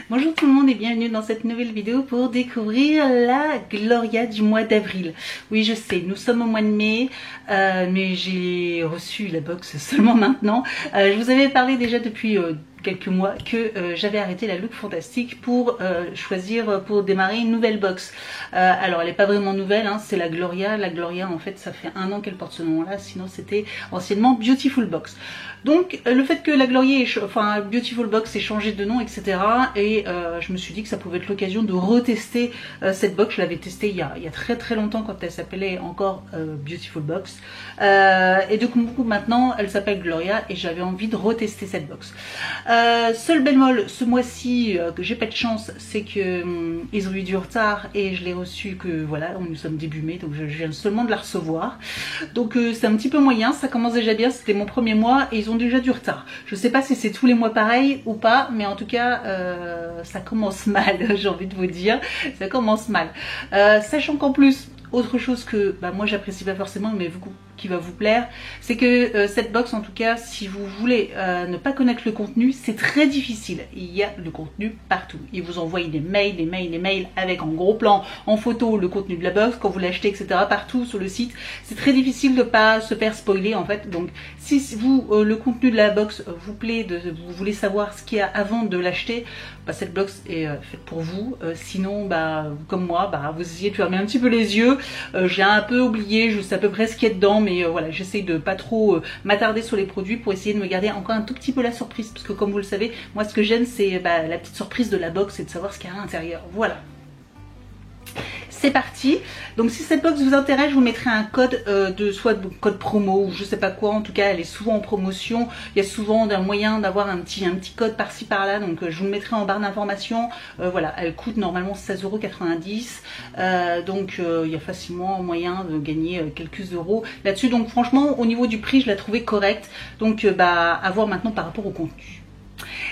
Bonjour tout le monde et bienvenue dans cette nouvelle vidéo pour découvrir la Gloria du mois d'avril. Oui, je sais, nous sommes au mois de mai, mais j'ai reçu la box seulement maintenant. Je vous avais parlé déjà depuis quelques mois que j'avais arrêté la Look Fantastique pour choisir, pour démarrer une nouvelle box. Alors elle n'est pas vraiment nouvelle, hein, c'est la Gloria. La Gloria, en fait, ça fait 1 an qu'elle porte ce nom-là, sinon c'était anciennement Beautiful Box. Donc le fait que la Gloria, enfin Beautiful Box ait changé de nom, etc. Et je me suis dit que ça pouvait être l'occasion de retester cette box. Je l'avais testée il y a très longtemps quand elle s'appelait encore Beautiful Box. Et du coup maintenant elle s'appelle Gloria et j'avais envie de retester cette box. Seul bémol ce mois-ci que j'ai pas de chance, c'est que ils ont eu du retard et je l'ai reçu que voilà, nous sommes début mai, donc je viens seulement de la recevoir. Donc c'est un petit peu moyen, ça commence déjà bien, c'était mon premier mois et ils ont déjà du retard. Je sais pas si c'est tous les mois pareil ou pas, mais en tout cas ça commence mal, j'ai envie de vous dire, ça commence mal. Sachant qu'en plus, autre chose que moi j'apprécie pas forcément, mais qui va vous plaire, c'est que cette box, en tout cas, si vous voulez ne pas connaître le contenu, c'est très difficile. Il y a le contenu partout. Ils vous envoient des mails avec en gros plan, en photo, le contenu de la box, quand vous l'achetez, etc. partout sur le site. C'est très difficile de pas se faire spoiler en fait. Donc si vous, le contenu de la box vous plaît, vous voulez savoir ce qu'il y a avant de l'acheter, cette box est faite pour vous. Sinon, comme moi, vous essayez de fermer un petit peu les yeux. J'ai un peu oublié, je sais à peu près ce qu'il y a dedans, mais voilà, j'essaie de pas trop m'attarder sur les produits pour essayer de me garder encore un tout petit peu la surprise, parce que comme vous le savez, moi ce que j'aime c'est la petite surprise de la box et de savoir ce qu'il y a à l'intérieur. Voilà. C'est parti. Donc si cette box vous intéresse, je vous mettrai un code soit de code promo ou je sais pas quoi. En tout cas, elle est souvent en promotion. Il y a souvent un moyen d'avoir un petit code par-ci par-là. Donc je vous le mettrai en barre d'information. Voilà, elle coûte normalement 16,90 €. Donc il y a facilement moyen de gagner quelques euros là-dessus. Donc franchement, au niveau du prix, je la trouvais correcte. Donc à voir maintenant par rapport au contenu.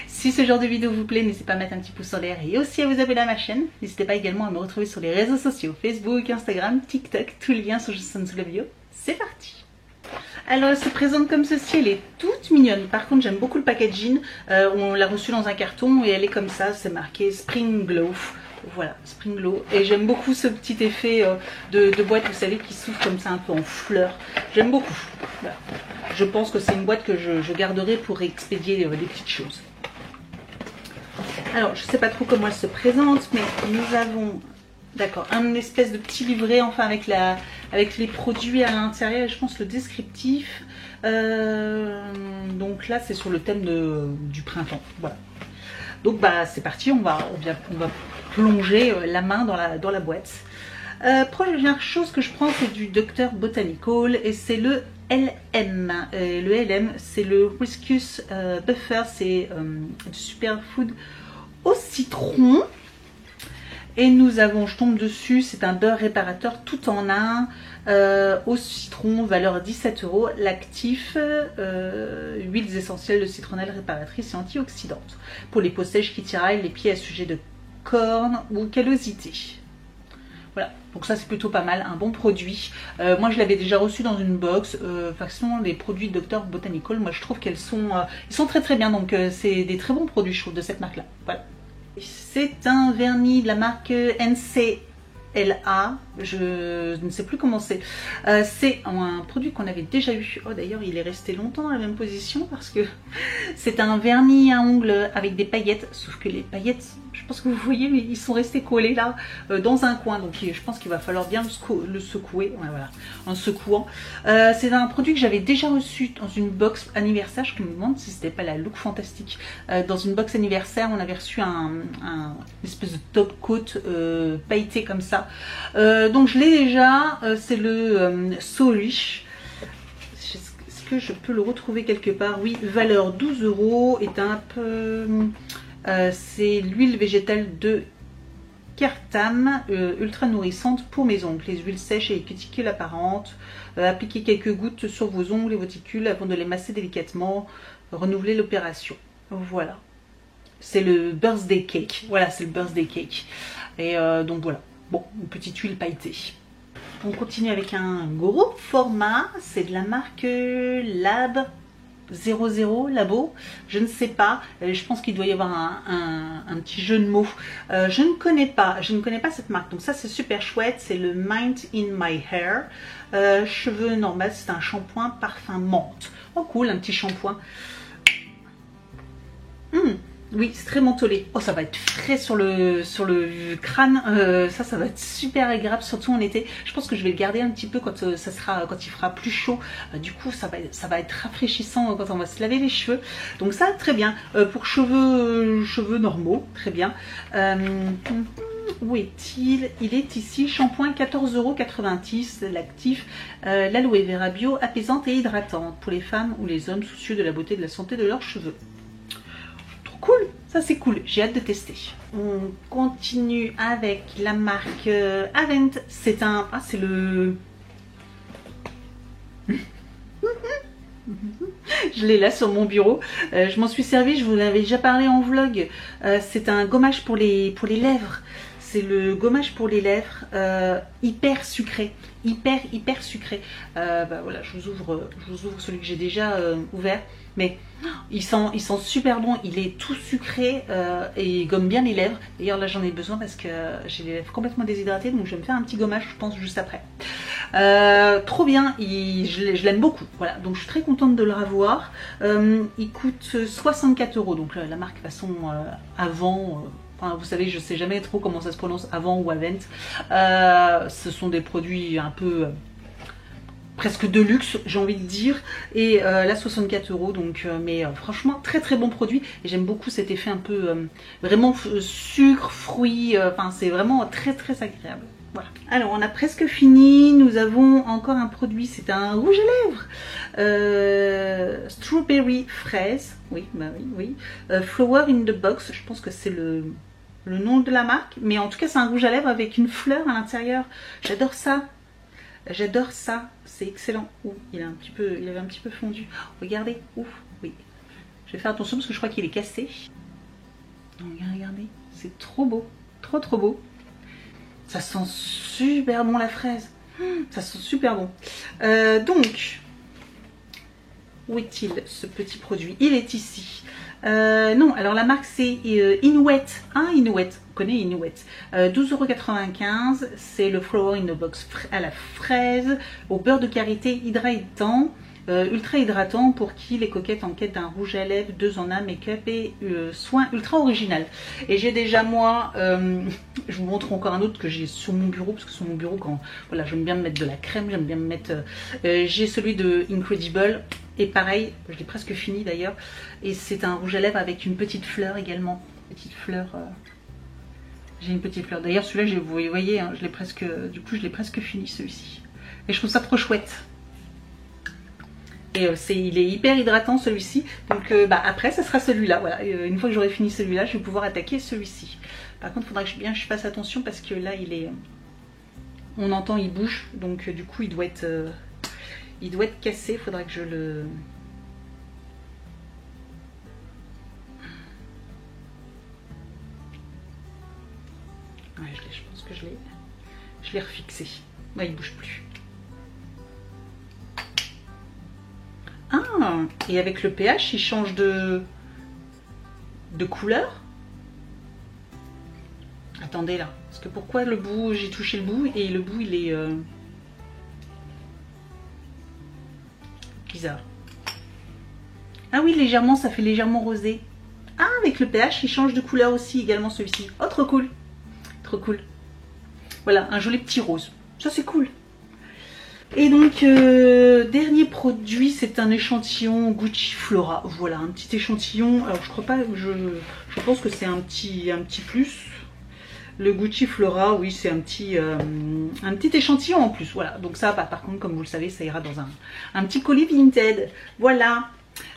Si ce genre de vidéo vous plaît, n'hésitez pas à mettre un petit pouce en l'air et aussi à vous abonner à ma chaîne. N'hésitez pas également à me retrouver sur les réseaux sociaux, Facebook, Instagram, TikTok, tous les liens sont juste en dessous de la vidéo. C'est parti! Alors elle se présente comme ceci, elle est toute mignonne. Par contre j'aime beaucoup le packaging, on l'a reçue dans un carton et elle est comme ça, c'est marqué Spring Glow. Voilà, Spring Glow. Et j'aime beaucoup ce petit effet de boîte, vous savez, qui s'ouvre comme ça un peu en fleurs. J'aime beaucoup. Voilà. Je pense que c'est une boîte que je garderai pour expédier des petites choses. Alors, je ne sais pas trop comment elle se présente, mais nous avons, d'accord, un espèce de petit livret, enfin avec les produits à l'intérieur, je pense le descriptif. Donc là, c'est sur le thème du printemps. Voilà. Donc c'est parti, on va plonger la main dans la boîte. Première chose que je prends, c'est du Dr Botanical et c'est le LM. Le LM, c'est le Whiskus Buffer, c'est du superfood au citron. Et nous avons, je tombe dessus, c'est un beurre réparateur tout en un au citron, valeur 17 €. L'actif, huiles essentielles de citronnelle réparatrice et antioxydante pour les peaux sèches qui tiraillent, les pieds à sujet de cornes ou callosité. Voilà, donc ça c'est plutôt pas mal, un bon produit. Moi je l'avais déjà reçu dans une box. Façon les produits Dr Botanical, moi je trouve qu'elles sont, ils sont très bien, donc c'est des très bons produits je trouve de cette marque là. Voilà. C'est un vernis de la marque NCLA, je ne sais plus comment c'est. C'est un produit qu'on avait déjà eu. Oh d'ailleurs il est resté longtemps dans la même position parce que c'est un vernis à ongles avec des paillettes, sauf que les paillettes, je pense que vous voyez, mais ils sont restés collés là dans un coin, donc je pense qu'il va falloir bien le secouer, ouais, voilà, en secouant. C'est un produit que j'avais déjà reçu dans une box anniversaire. Je me demande si c'était pas la Look Fantastique. Dans une box anniversaire, on avait reçu une espèce de top coat pailleté comme ça. Donc je l'ai déjà, c'est le So Rich. Est-ce que je peux le retrouver quelque part? Oui, valeur 12 €, est un peu... c'est l'huile végétale de Kertam, ultra nourrissante pour mes ongles, les huiles sèches et les cuticules apparentes. Appliquez quelques gouttes sur vos ongles et vos ticules avant de les masser délicatement. Renouveler l'opération. Voilà. C'est le birthday cake. Voilà, c'est le birthday cake. Et donc voilà. Bon, une petite huile pailletée. On continue avec un gros format. C'est de la marque Lab 00 Labo, je ne sais pas, je pense qu'il doit y avoir un petit jeu de mots. Je ne connais pas cette marque, donc ça c'est super chouette, c'est le Mind in My Hair, cheveux normal, c'est un shampoing parfum menthe. Oh cool, un petit shampoing. Oui, c'est très mentholé. Oh, ça va être frais sur le crâne. Ça va être super agréable, surtout en été. Je pense que je vais le garder un petit peu quand il fera plus chaud. Du coup, ça va être rafraîchissant quand on va se laver les cheveux. Donc ça, très bien. Pour cheveux normaux, très bien. Où est-il? Il est ici. Shampoing 14,90 €. L'actif, l'aloe vera bio, apaisante et hydratante pour les femmes ou les hommes soucieux de la beauté et de la santé de leurs cheveux. Cool, ça c'est cool, j'ai hâte de tester. On continue avec la marque Avent. C'est c'est le... Je l'ai là sur mon bureau. Je m'en suis servi, je vous l'avais déjà parlé en vlog. C'est un gommage pour les lèvres. C'est le gommage pour les lèvres hyper sucré. Hyper sucré. Voilà, je vous ouvre celui que j'ai déjà ouvert. Mais il sent super bon, il est tout sucré et il gomme bien les lèvres. D'ailleurs là j'en ai besoin parce que j'ai les lèvres complètement déshydratées, donc je vais me faire un petit gommage je pense juste après. Trop bien, je l'aime beaucoup, voilà, donc je suis très contente de le revoir. Il coûte 64 €, donc la marque façon Avant... Enfin, vous savez, je sais jamais trop comment ça se prononce, Avant ou Avent. Ce sont des produits un peu... presque de luxe, j'ai envie de dire, et là 64 €, donc mais franchement très bon produit, et j'aime beaucoup cet effet un peu vraiment sucre, fruits, enfin c'est vraiment très agréable. Voilà. Alors on a presque fini, nous avons encore un produit, c'est un rouge à lèvres, strawberry fraise, oui, oui, flower in the box, je pense que c'est le nom de la marque, mais en tout cas c'est un rouge à lèvres avec une fleur à l'intérieur, j'adore ça. J'adore ça, c'est excellent. Ouh, il avait un petit peu fondu. Regardez, ouf, oui. Je vais faire attention parce que je crois qu'il est cassé. Donc, regardez, c'est trop beau, trop beau. Ça sent super bon la fraise. Ça sent super bon. Donc, où est-il ce petit produit? Il est ici. Non, alors la marque c'est Inouet. Inouet, on connaît Inouet. 12,95 €, c'est le Flower in the Box à la fraise, au beurre de karité hydratant, ultra hydratant pour qui les coquettes en quête d'un rouge à lèvres, 2 en 1 make-up et soin ultra original. Et j'ai déjà moi, je vous montre encore un autre que j'ai sur mon bureau, parce que sur mon bureau, quand voilà, j'aime bien me mettre de la crème, j'aime bien me mettre, j'ai celui de Incredible. Et pareil, je l'ai presque fini d'ailleurs. Et c'est un rouge à lèvres avec une petite fleur également. Petite fleur. J'ai une petite fleur. D'ailleurs celui-là, vous voyez, hein, je l'ai presque fini celui-ci. Et je trouve ça trop chouette. Et il est hyper hydratant celui-ci. Donc après, ça sera celui-là. Voilà. Une fois que j'aurai fini celui-là, je vais pouvoir attaquer celui-ci. Par contre, il faudra que je fasse attention parce que là, on entend, il bouge. Donc du coup, il doit être cassé, il faudra que je le... Ouais, je pense que je l'ai refixé. Ouais, il bouge plus. Ah, et avec le pH, il change de couleur. Attendez là, parce que pourquoi le bout, j'ai touché le bout et le bout il est... bizarre. Ah oui, légèrement, ça fait légèrement rosé. Ah, avec le pH, il change de couleur aussi également celui-ci. Oh, trop cool. Trop cool. Voilà, un joli petit rose. Ça, c'est cool. Et donc, dernier produit, c'est un échantillon Gucci Flora. Voilà, un petit échantillon. Alors, je crois pas, je pense que c'est un petit plus. Le Gucci Flora, oui, c'est un petit échantillon en plus. Voilà, donc ça, par contre, comme vous le savez, ça ira dans un petit colis Vinted. Voilà.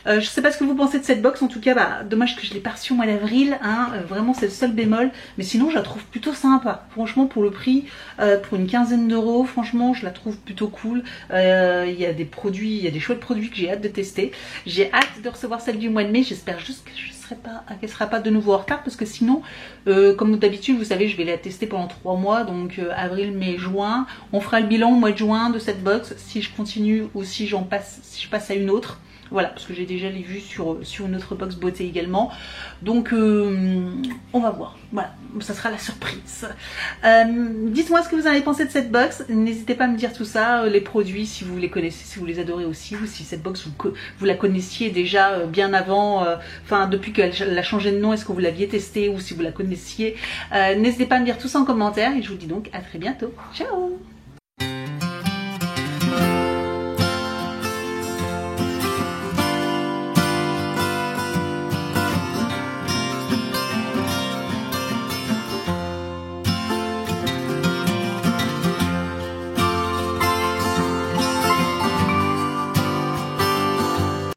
Je sais pas ce que vous pensez de cette box, en tout cas, dommage que je l'ai pas reçue au mois d'avril, hein, vraiment c'est le seul bémol, mais sinon je la trouve plutôt sympa, franchement pour le prix, pour une quinzaine d'euros, franchement je la trouve plutôt cool. Il y a des produits, il y a des chouettes produits que j'ai hâte de tester, j'ai hâte de recevoir celle du mois de mai, j'espère juste que qu'elle sera pas de nouveau en retard, parce que sinon, comme d'habitude, vous savez, je vais la tester pendant 3 mois, donc avril, mai, juin, on fera le bilan au mois de juin de cette box, si je continue ou si je passe à une autre. Voilà, parce que j'ai déjà les vues sur une autre box beauté également. Donc on va voir. Voilà, ça sera la surprise. Dites-moi ce que vous en avez pensé de cette box. N'hésitez pas à me dire tout ça, les produits, si vous les connaissez, si vous les adorez aussi, ou si cette box vous la connaissiez déjà bien avant, enfin depuis qu'elle a changé de nom, est-ce que vous l'aviez testée ou si vous la connaissiez. N'hésitez pas à me dire tout ça en commentaire et je vous dis donc à très bientôt. Ciao!